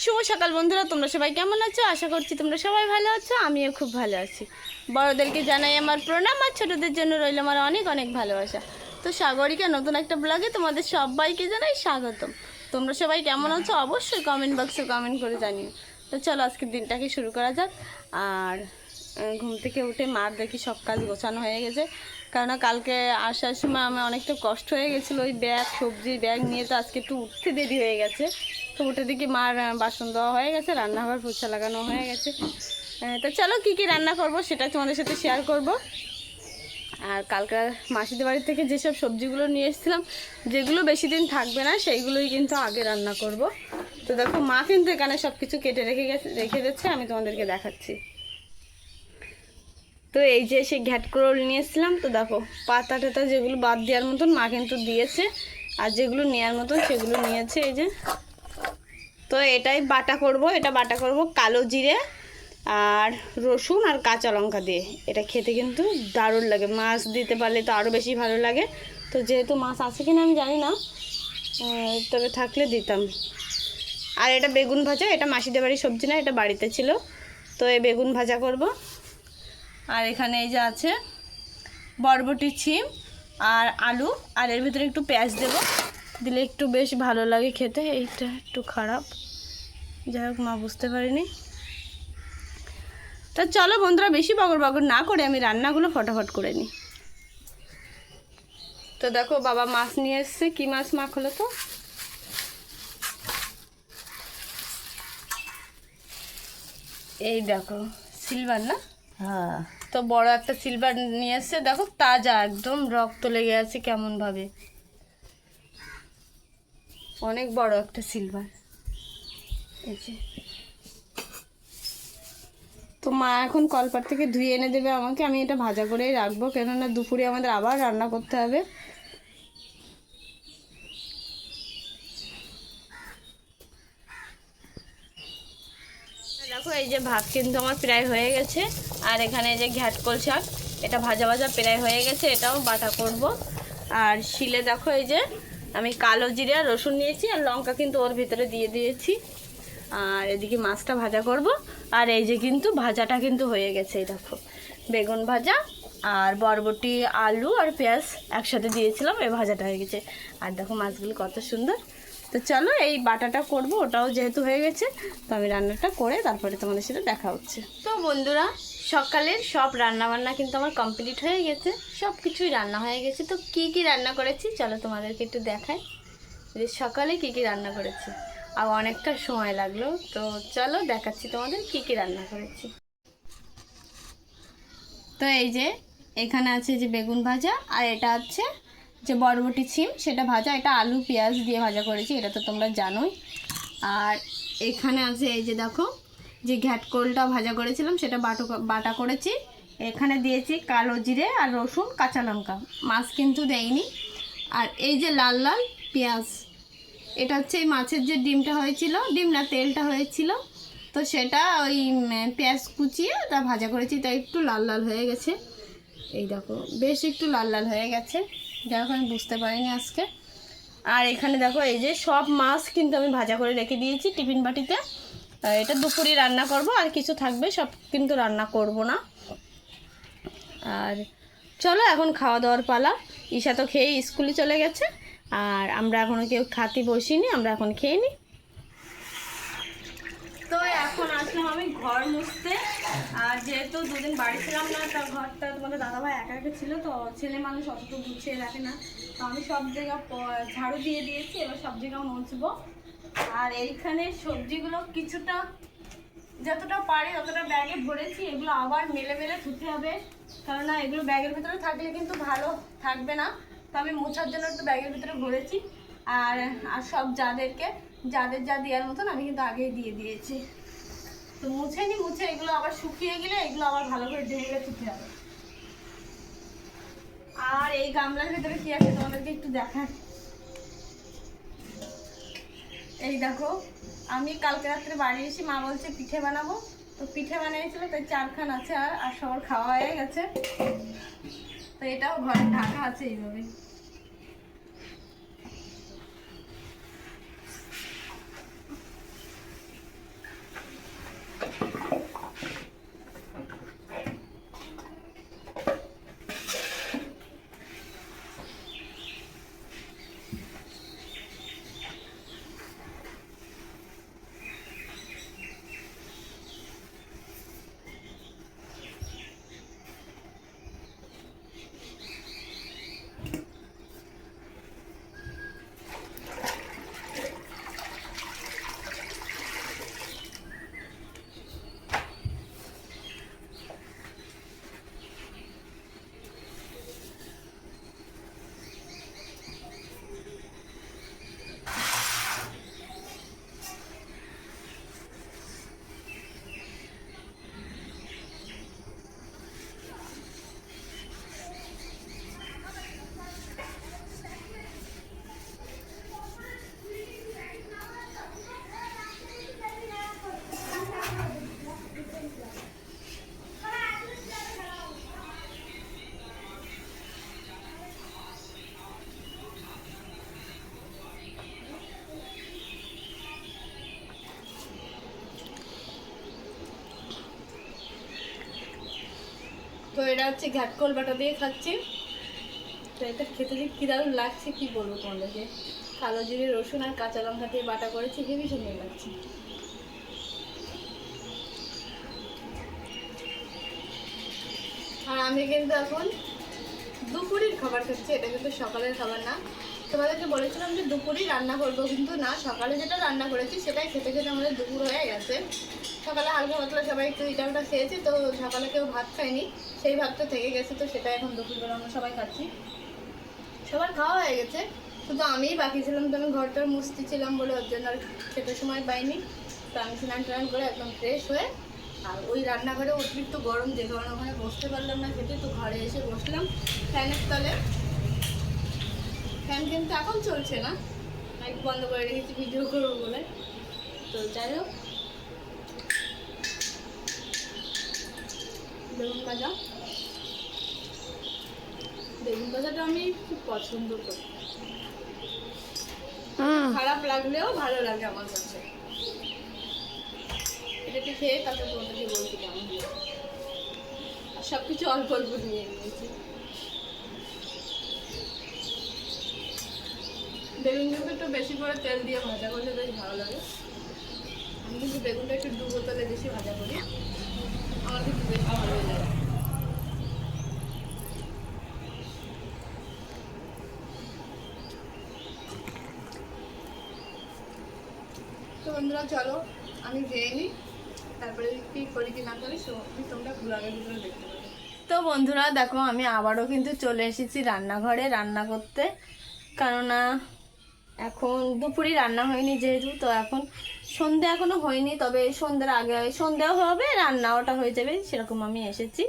শুভ সকাল বন্ধুরা, তোমরা সবাই কেমন আছো? আশা করছি তোমরা সবাই ভালো আছো। আমিও খুব ভালো আছি। বড়দেরকে জানাই আমার প্রণাম, আর ছোটদের জন্য রইল আমার অনেক অনেক ভালোবাসা। তো সাগরিকা নতুন একটা ব্লগে তোমাদের সবাইকে জানাই স্বাগতম। তোমরা সবাই কেমন আছো অবশ্যই কমেন্ট বক্সে কমেন্ট করে জানিও। তো চলো আজকের দিনটাকে শুরু করা যাক। আর ঘুম থেকে উঠে মার দেখি সব কাজ গোছানো হয়ে গেছে, কেননা কালকে আসার সময় আমার অনেকটা কষ্ট হয়ে গেছিলো। ওই ব্যাগ, সবজির ব্যাগ নিয়ে তো আজকে একটু উঠতে দেরি হয়ে গেছে। তো উঠে দেখি মার বাসন দেওয়া হয়ে গেছে, রান্নাঘর পোছা লাগানো হয়ে গেছে। তো চলো কী কী রান্না করব সেটা তোমাদের সাথে শেয়ার করব। আর কালকে মাসিদের বাড়ি থেকে যেসব সবজিগুলো নিয়ে এসেছিলাম, যেগুলো বেশি দিন থাকবে না সেইগুলোই কিন্তু আগে রান্না করব। তো দেখো মা কিন্তু এখানে সব কিছু কেটে রেখে দিচ্ছে, আমি তোমাদেরকে দেখাচ্ছি। তো এই যে সেই ঘ্যাটকোল নিয়েছিলাম, তো দেখো পাতা টাতা যেগুলো বাদ দেওয়ার মতন মা কিন্তু দিয়েছে, আর যেগুলো নেওয়ার মতন সেগুলো নিয়েছে। এই যে তো এটাই বাটা করব, এটা বাটা করব কালো জিরে আর রসুন আর কাঁচা লঙ্কা দিয়ে। এটা খেতে কিন্তু দারুণ লাগে, মাছ দিতে পারলে তো আরও বেশি ভালো লাগে। তো যেহেতু মাছ আছে কিনা আমি জানি না, তবে থাকলে দিতাম। আর এটা বেগুন ভাজা, এটা মাসিদের বাড়ির সবজি না, এটা বাড়িতে ছিল। তো এই বেগুন ভাজা করব। আর এখানে এই যে আছে বরবটি, ছিম আর আলু, আর এর ভিতরে একটু পেঁয়াজ দেবো, দিলে একটু বেশ ভালো লাগে খেতে। এইটা একটু খারাপ, যাই হোক মা বুঝতে পারিনি। তা চলো বন্ধুরা, বেশি বগর বগর না করে আমি রান্নাগুলো ফটাফট করে নিই। তো দেখো বাবা মাছ নিয়ে এসছে। কী মাছ মা হলো? তো এই দেখো সিলভার না? হ্যাঁ, তো বড় একটা সিলভার নিয়ে এসছে। দেখো তাজা, একদম রক্ত লেগে আছে কেমনভাবে, অনেক বড় একটা সিলভার। এই যে তো মা এখন কলপাট থেকে ধুয়ে এনে দেবে আমাকে, আমি এটা ভাজা করেই রাখবো, কেননা দুপুরে আমাদের আবার রান্না করতে হবে। দেখো এই যে ভাত কিন্তু আমার প্রায় হয়ে গেছে, আর এখানে যে ঘ্যাটকল শাক, এটা ভাজা ভাজা প্রায় হয়ে গেছে, এটাও বাটা করব। আর শিলে দেখো এই যে আমি কালো জিরে আর রসুন নিয়েছি, আর লঙ্কা কিন্তু ওর ভিতরে দিয়ে দিয়েছি। আর এদিকে মাছটা ভাজা করব। আর এই যে কিন্তু ভাজাটা কিন্তু হয়ে গেছে, এই দেখো বেগুন ভাজা আর বরবটি, আলু আর পেঁয়াজ একসাথে দিয়েছিলাম, এই ভাজাটা হয়ে গেছে। আর দেখো মাছগুলো কত সুন্দর। তো চলো এই বাটাটা করব, ওটাও যেহেতু হয়ে গেছে, তো আমি রান্নাটা করে তারপরে তোমাদের সাথে দেখা হচ্ছে। তো বন্ধুরা, সকালের সব রান্নাবান্না কিন্তু আমার কমপ্লিট হয়ে গেছে, সব কিছুই রান্না হয়ে গেছে। তো কি কি রান্না করেছি চলো তোমাদেরকে একটু দেখাই, যে সকালে কি কি রান্না করেছি। আর অনেকটা সময় লাগলো, তো চলো দেখাচ্ছি তোমাদের কি কি রান্না করেছি। তো এই যে এখানে আছে যে বেগুন ভাজা, আর এটা আছে যে বরবটি ছিম, সেটা ভাজা। এটা আলু পেঁয়াজ দিয়ে ভাজা করেছি, এটা তো তোমরা জানোই। আর এখানে আছে এই যে দেখো যে ঘ্যাটকোলটা ভাজা করেছিলাম, সেটা বাটা করেছি। এখানে দিয়েছি কালো জিরে আর রসুন, কাঁচা লঙ্কা, মাছ কিন্তু দেইনি। আর এই যে লাল লাল পেঁয়াজ, এটা হচ্ছে এই মাছের যে ডিমটা হয়েছিল, ডিম না তেলটা হয়েছিল, তো সেটা ওই পেঁয়াজ কুচিয়ে তা ভাজা করেছি, তাই একটু লাল লাল হয়ে গেছে। এই দেখো বেশ একটু লাল লাল হয়ে গেছে, যাই হোক আমি বুঝতে পারিনি আজকে। আর এখানে দেখো এই যে সব মাছ কিন্তু আমি ভাজা করে রেখে দিয়েছি টিফিন বাটিতে। এটা দুপুরে রান্না করব, আর কিছু থাকবে, সব কিন্তু রান্না করব না। আর চলো এখন খাওয়া দাওয়ার পালা। ঈশা তো খেয়ে স্কুলে চলে গেছে, আর আমরা এখনও কেউ খাতে বসিনি, আমরা এখন খেয়ে নিই। তো এখন আসলাম আমি ঘর মুছতে। আর যেহেতু দুদিন বাড়ি ছিলাম না, তার ঘরটা তোমাদের দাদাভাই একা একা ছিল, তো ছেলে মানুষ অত গুছিয়ে রাখে না, তো আমি সব জায়গা ঝাড়ু দিয়ে দিয়েছি, এবার সব জায়গা মুছবো। আর এইখানে সবজিগুলো কিছুটা যতটা পারি ততটা ব্যাগে ভরেছি, এগুলো আবার মেলে মেলে ধুতে হবে, কেননা এগুলো ব্যাগের ভিতরে থাকলে কিন্তু ভালো থাকবে না। তো আমি মোছার জন্য একটু ব্যাগের ভিতরে ভরেছি। আর আর সব যাদের যা দেওয়ার মতন আমি কিন্তু আগেই দিয়ে দিয়েছি। তো মুছে এগুলো আবার শুকিয়ে গেলে এগুলো আবার ভালো করে ঢেলে ধুতে হবে। আর এই গামলার ভিতরে কি আছে তোমাদেরকে একটু দেখাই। এই দেখো আমি কালকে রাত্রে বাড়ি এসে মা বলছে পিঠে বানাবো, তো পিঠে বানিয়েছিল, তাই 4খান আছে, আর সবার খাওয়া হয়ে গেছে। তো এটাও ঘরে ঢাকা আছে এইভাবে। এটা হচ্ছে ঘাটকোল বাটা দিয়ে খাচ্ছি। তো এটা খেতে যে কী দারুণ লাগছে কী বলবো তোমাদেরকে। কালো জিরে, রসুন আর কাঁচা লঙ্কা দিয়ে বাটা করেছি, হেবি সুন্দর লাগছে। আর আমি কিন্তু এখন দুপুরের খাবার খাচ্ছি, এটা কিন্তু সকালের খাবার না। তোমাদেরকে বলেছিলাম যে দুপুরেই রান্না করবো, কিন্তু না, সকালে যেটা রান্না করেছি সেটাই খেতে খেতে আমাদের দুপুর হয়ে গেছে। সকালে হালকা পাতলা সবাই একটু ইটা ওটা খেয়েছি, তো সকালে কেউ ভাত খায়নি, সেই ভাতটা থেকে গেছে, তো সেটা এখন দুপুরবেলা আমরা সবাই খাচ্ছি। সবার খাওয়া হয়ে গেছে, শুধু আমিই বাকি ছিলাম। তো আমি ঘরটার মুছতে ছিলাম বলে ওর জন্য আর খেতে সময় পাইনি। তো আমি স্নান টান করে একদম ফ্রেশ হয়ে আর ওই রান্নাঘরে অতিরিক্ত গরম, যে কারণে ওখানে বসতে পারলাম না খেতে, তো ঘরে এসে বসলাম ফ্যানের তলে। ফ্যান কিন্তু এখন চলছে না, লাইট বন্ধ করে রেখেছি ভিডিও করবো বলে। তো যাই হোক, বেগুন ভাজা, বেগুন ভাজাটা আমি খুব পছন্দ করি, খারাপ লাগলেও ভালো লাগে আমার কাছে। এটাকে খেয়ে তারপর তোমাদেরকে বলছি কেমন। আর সব কিছু অল্প অল্প নিয়ে নিয়েছি। বেগুনগুলো একটু বেশি করে তেল দিয়ে ভাজা করলে বেশ ভালো লাগে। আমি কিন্তু বেগুনটা একটু ডুবো তেলে বেশি ভাজা করি, আমার কিন্তু বেশ ভালো লাগে। তো বন্ধুরা চলো আমি খেয়ে নিই, তারপরে কি করি কি না করি তোমরা ব্লগের ভিতরে দেখতে পাবে। তো বন্ধুরা দেখো, আমি আবারও কিন্তু চলে এসেছি রান্নাঘরে রান্না করতে, কেননা এখন দুপুরে রান্না হয়নি যেহেতু। তো এখন সন্ধে এখনো হয়নি, তবে সন্ধ্যের আগে সন্ধ্যাও হবে, রান্নাওটা হয়ে যাবে, সেরকম আমি এসেছি।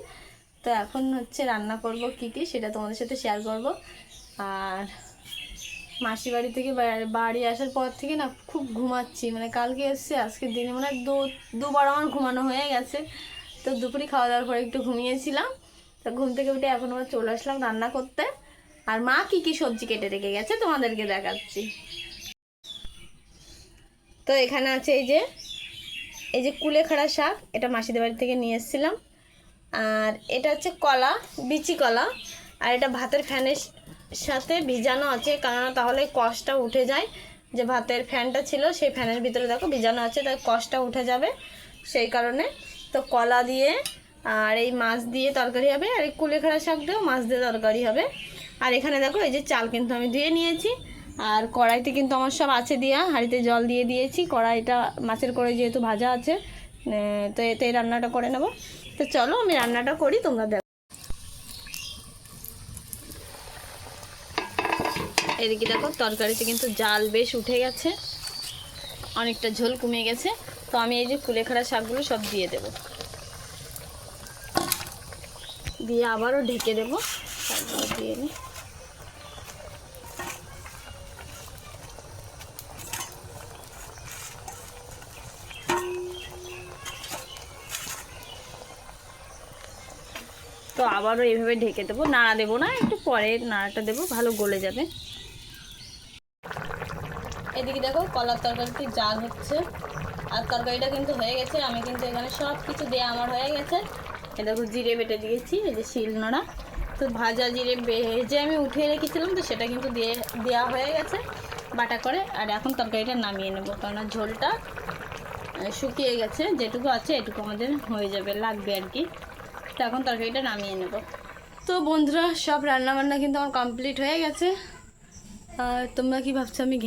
তো এখন হচ্ছে রান্না করব কি কি সেটা তোমাদের সাথে শেয়ার করব। আর মাসি বাড়ি থেকে বাড়ি আসার পর থেকে না খুব ঘুমাচ্ছি, মানে কালকে এসছে, আজকের দিনে মানে দুবার আমার ঘুমানো হয়ে গেছে। তো দুপুরে খাওয়া দাওয়ার পরে একটু ঘুমিয়েছিলাম, তো ঘুম থেকে উঠে এখন আবার চলে আসলাম রান্না করতে। আর মা কি কি সবজি কেটে রেখে গেছে তোমাদেরকে দেখাচ্ছি। তো এখানে আছে এই যে কুলেখাড়া শাক, এটা মাসিদের বাড়ি থেকে নিয়ে এসেছিলাম। আর এটা হচ্ছে কলা, বিচি কলা, আর এটা ভাতের ফ্যানের সাথে ভিজানো আছে, কারণ তাহলে কষটা উঠে যায়। যে ভাতের ফ্যানটা ছিল সেই ফ্যানের ভিতরে দেখো ভিজানো আছে, তাই কষটা উঠে যাবে, সেই কারণে। তো কলা দিয়ে আর এই মাছ দিয়ে তরকারি হবে, আর এই কুলেখাড়া শাক দিয়েও মাছ দিয়ে তরকারি হবে। আর এখানে দেখো এই যে চাল কিন্তু আমি ধুয়ে নিয়েছি, আর কড়াইতে কিন্তু আমার সব আছে দিয়া, হাঁড়িতে জল দিয়ে দিয়েছি। কড়াইটা মাছের কড়াই যেহেতু ভাজা আছে, তো এতে রান্নাটা করে নেব। তো চলো আমি রান্নাটা করি, তোমরা দেখো। এদিকে দেখো তরকারিতে কিন্তু জাল বেশ উঠে গেছে, অনেকটা ঝোল কমে গেছে। তো আমি এই যে কুলেখাড়া শাকগুলো সব দিয়ে দেব, দিয়ে আবারও ঢেকে দেবো, তারপরে দিয়ে নিই। তো আবারও এইভাবে ঢেকে দেবো, নাড়া দেবো না, একটু পরে নাড়াটা দেবো, ভালো গলে যাবে। এদিকে দেখো কলার তরকারিতে জাল হচ্ছে, আর তরকারিটা কিন্তু হয়ে গেছে। আমি কিন্তু এখানে সব কিছু দেওয়া আমার হয়ে গেছে। এ দেখো জিরে বেটে দিয়েছি, এই যে শিলনোড়া। তো ভাজা জিরে ভেজে আমি উঠিয়ে রেখেছিলাম, তো সেটা কিন্তু দেওয়া হয়ে গেছে বাটা করে। আর এখন তরকারিটা নামিয়ে নেবো, কারণ ঝোলটা শুকিয়ে গেছে, যেটুকু আছে এটুকু আমাদের হয়ে যাবে, লাগবে আর কি। তো এখন তরকারিটা নামিয়ে নেব। তো বন্ধুরা সব রান্নাবান্না কিন্তু আমার কমপ্লিট হয়ে গেছে। আর তোমরা কি ভাবছো আমি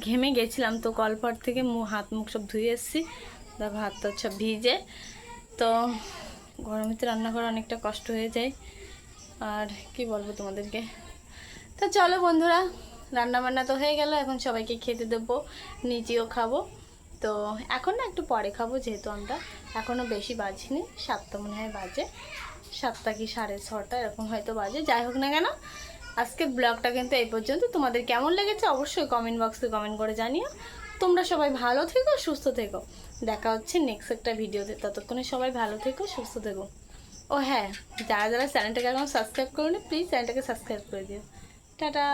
ঘেমে গেছিলাম। তো কলপার থেকে হাত মুখ সব ধুয়ে এসেছি, দেখো হাত তো সব ভিজে। তো গরমেতে রান্না করা অনেকটা কষ্ট হয়ে যায়, আর কি বলবো তোমাদেরকে। তো চলো বন্ধুরা, রান্নাবান্না তো হয়ে গেল, এখন সবাইকে খেতে দেবো, নিজেও খাবো। তো এখন না একটু পরে খাবো, যেহেতু আমরা এখনও বেশি বাজিনি, 7টা মনে হয় বাজে, 7টা কি 6:30 এরকম হয়তো বাজে। যাই হোক না কেন, আজকের ব্লগটা কিন্তু এই পর্যন্ত। তোমাদের কেমন লেগেছে অবশ্যই কমেন্ট বক্সে কমেন্ট করে জানিও। তোমরা সবাই ভালো থেকো, সুস্থ থেকো, দেখা হচ্ছে নেক্সট একটা ভিডিওতে। ততক্ষণে সবাই ভালো থেকো, সুস্থ থেকো। ও হ্যাঁ, যারা যারা চ্যানেলটাকে এখন সাবস্ক্রাইব করোনি, প্লিজ চ্যানেলটাকে সাবস্ক্রাইব করে দিও। টাটা।